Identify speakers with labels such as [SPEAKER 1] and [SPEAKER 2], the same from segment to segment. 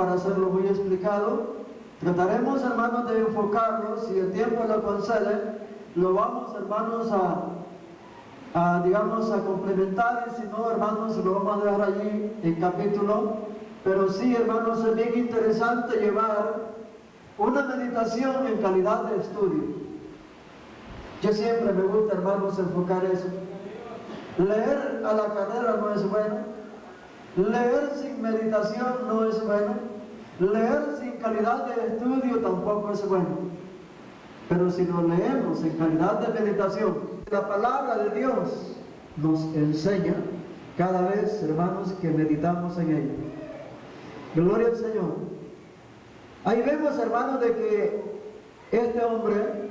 [SPEAKER 1] para hacerlo muy explicado. Trataremos, hermanos, de enfocarlo, si el tiempo lo concede, lo vamos, hermanos, digamos, a complementar, y si no, hermanos, lo vamos a dejar allí en capítulo. Pero sí, hermanos, es bien interesante llevar una meditación en calidad de estudio. Yo siempre me gusta, hermanos, enfocar eso. Leer a la carrera no es bueno. Leer sin meditación no es bueno. Leer sin calidad de estudio tampoco es bueno. Pero si lo leemos en calidad de meditación, la palabra de Dios nos enseña cada vez, hermanos, que meditamos en ella. Gloria al Señor. Ahí vemos, hermanos, de que este hombre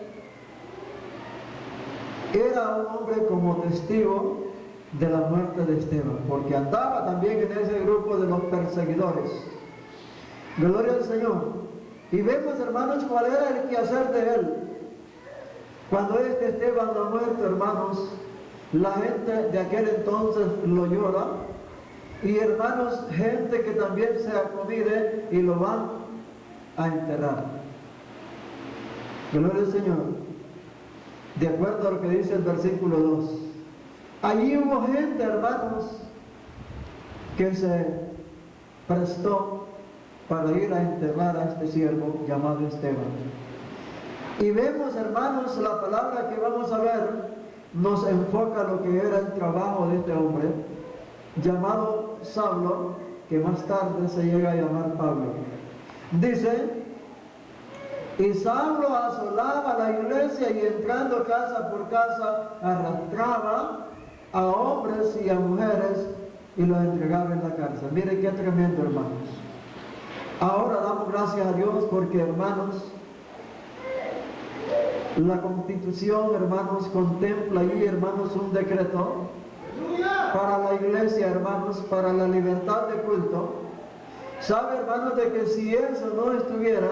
[SPEAKER 1] era un hombre como testigo de la muerte de Esteban, porque andaba también en ese grupo de los perseguidores. Gloria al Señor. Y vemos, hermanos, cuál era el quehacer de él. Cuando este Esteban ha muerto, hermanos, la gente de aquel entonces lo llora, y hermanos, gente que también se acomide y lo van a enterrar. Gloria al Señor. De acuerdo a lo que dice el versículo 2. Allí hubo gente, hermanos, que se prestó para ir a enterrar a este siervo llamado Esteban. Y vemos, hermanos, la palabra que vamos a ver nos enfoca lo que era el trabajo de este hombre, llamado Saulo, que más tarde se llega a llamar Pablo. Dice: y Saulo asolaba la iglesia y entrando casa por casa arrastraba a hombres y a mujeres y los entregaba en la cárcel. Miren qué tremendo, hermanos. Ahora damos gracias a Dios porque, hermanos, la Constitución, hermanos, contempla ahí, hermanos, un decreto para la iglesia, hermanos, para la libertad de culto. Sabe, hermanos, de que si eso no estuviera,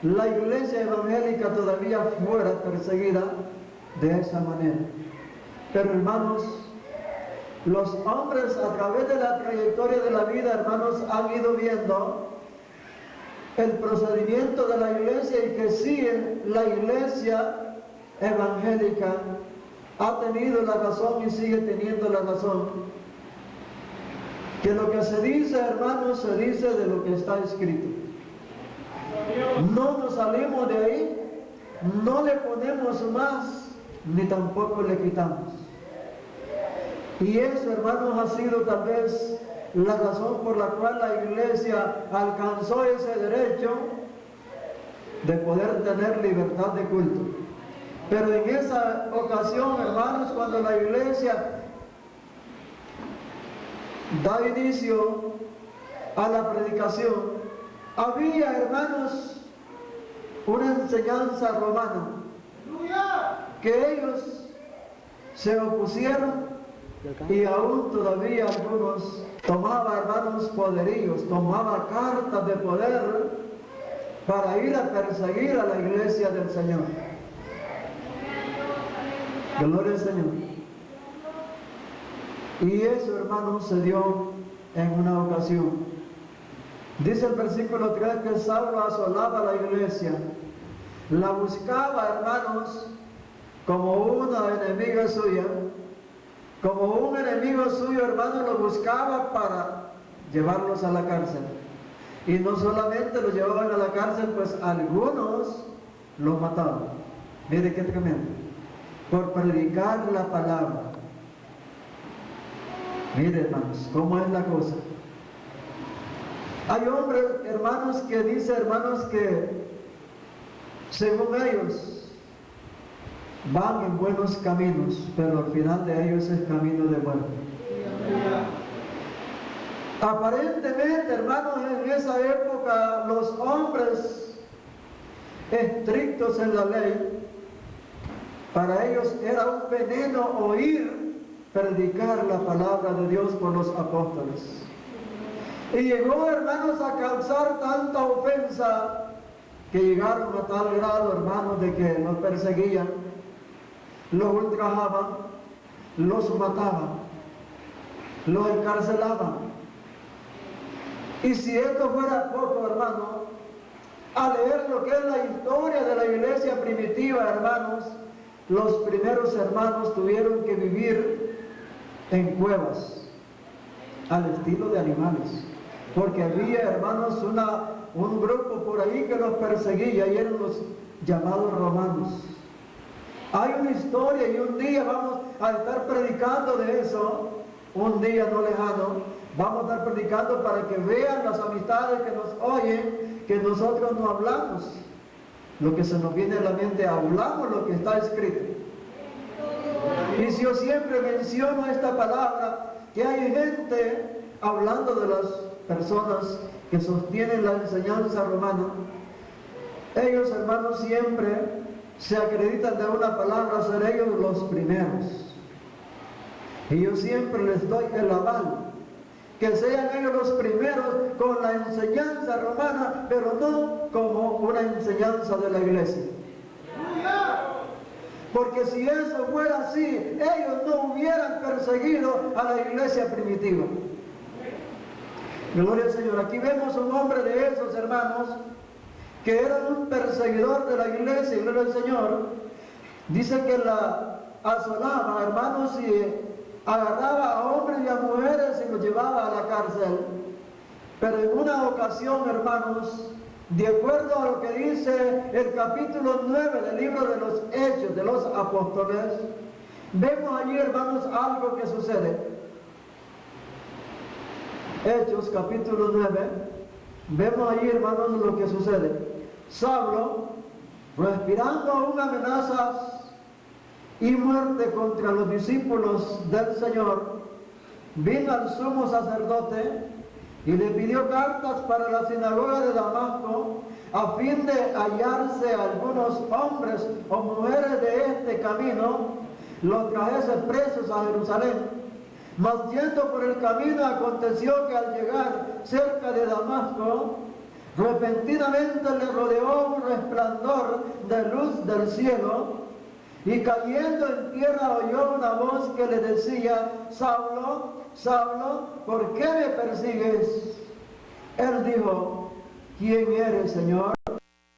[SPEAKER 1] la iglesia evangélica todavía fuera perseguida de esa manera. Pero, hermanos, los hombres a través de la trayectoria de la vida, hermanos, han ido viendo el procedimiento de la iglesia, y que sí, la iglesia evangélica ha tenido la razón y sigue teniendo la razón. Que lo que se dice, hermanos, se dice de lo que está escrito. No nos salimos de ahí, no le ponemos más, ni tampoco le quitamos. Y eso, hermanos, ha sido tal vez la razón por la cual la iglesia alcanzó ese derecho de poder tener libertad de culto. Pero en esa ocasión, hermanos, cuando la iglesia da inicio a la predicación, había, hermanos, una enseñanza romana que ellos se opusieron, y aún todavía algunos tomaba, hermanos, poderíos, tomaba cartas de poder para ir a perseguir a la iglesia del Señor. Gloria al Señor. Y eso, hermanos, se dio en una ocasión. Dice el versículo 3 que Saulo asolaba la iglesia, la buscaba, hermanos, como una enemiga suya. Como un enemigo suyo, hermano, lo buscaba para llevarlos a la cárcel. Y no solamente los llevaban a la cárcel, pues algunos los mataban. Mire qué tremendo. Por predicar la palabra. Mire, hermanos, cómo es la cosa. Hay hombres, hermanos, que dicen, hermanos, que según ellos van en buenos caminos, pero al final de ellos es camino de muerte. Aparentemente, hermanos, en esa época los hombres estrictos en la ley, para ellos era un veneno oír predicar la palabra de Dios por los apóstoles. Y llegó, hermanos, a causar tanta ofensa que llegaron a tal grado, hermanos, de que los perseguían, los ultrajaban, los mataban, los encarcelaban. Y si esto fuera poco, hermano, a leer lo que es la historia de la iglesia primitiva, hermanos, los primeros hermanos tuvieron que vivir en cuevas, al estilo de animales, porque había, hermanos, un grupo por ahí que los perseguía y eran los llamados romanos. Hay una historia y un día vamos a estar predicando de eso, un día no lejano, vamos a estar predicando para que vean las amistades que nos oyen, que nosotros no hablamos lo que se nos viene a la mente, hablamos lo que está escrito. Y si yo siempre menciono esta palabra, que hay gente hablando de las personas que sostienen la enseñanza romana, ellos, hermanos, siempre se acreditan de una palabra, ser ellos los primeros. Y yo siempre les doy el aval, que sean ellos los primeros con la enseñanza romana, pero no como una enseñanza de la iglesia. Porque si eso fuera así, ellos no hubieran perseguido a la iglesia primitiva. Gloria al Señor. Aquí vemos un hombre de esos, hermanos, que era un perseguidor de la iglesia, gloria al Señor. Dice que la asolaba, hermanos, y agarraba a hombres y a mujeres y los llevaba a la cárcel. Pero en una ocasión, hermanos, de acuerdo a lo que dice el capítulo 9 del libro de los Hechos de los Apóstoles, vemos allí, hermanos, algo que sucede. Hechos capítulo 9, vemos allí, hermanos, lo que sucede. Saulo, respirando aún amenazas y muerte contra los discípulos del Señor, vino al sumo sacerdote y le pidió cartas para la sinagoga de Damasco, a fin de hallarse algunos hombres o mujeres de este camino, los trajese presos a Jerusalén. Mas yendo por el camino, aconteció que al llegar cerca de Damasco, repentinamente le rodeó un resplandor de luz del cielo, y cayendo en tierra oyó una voz que le decía: Saulo, Saulo, ¿por qué me persigues? Él dijo: ¿quién eres, Señor?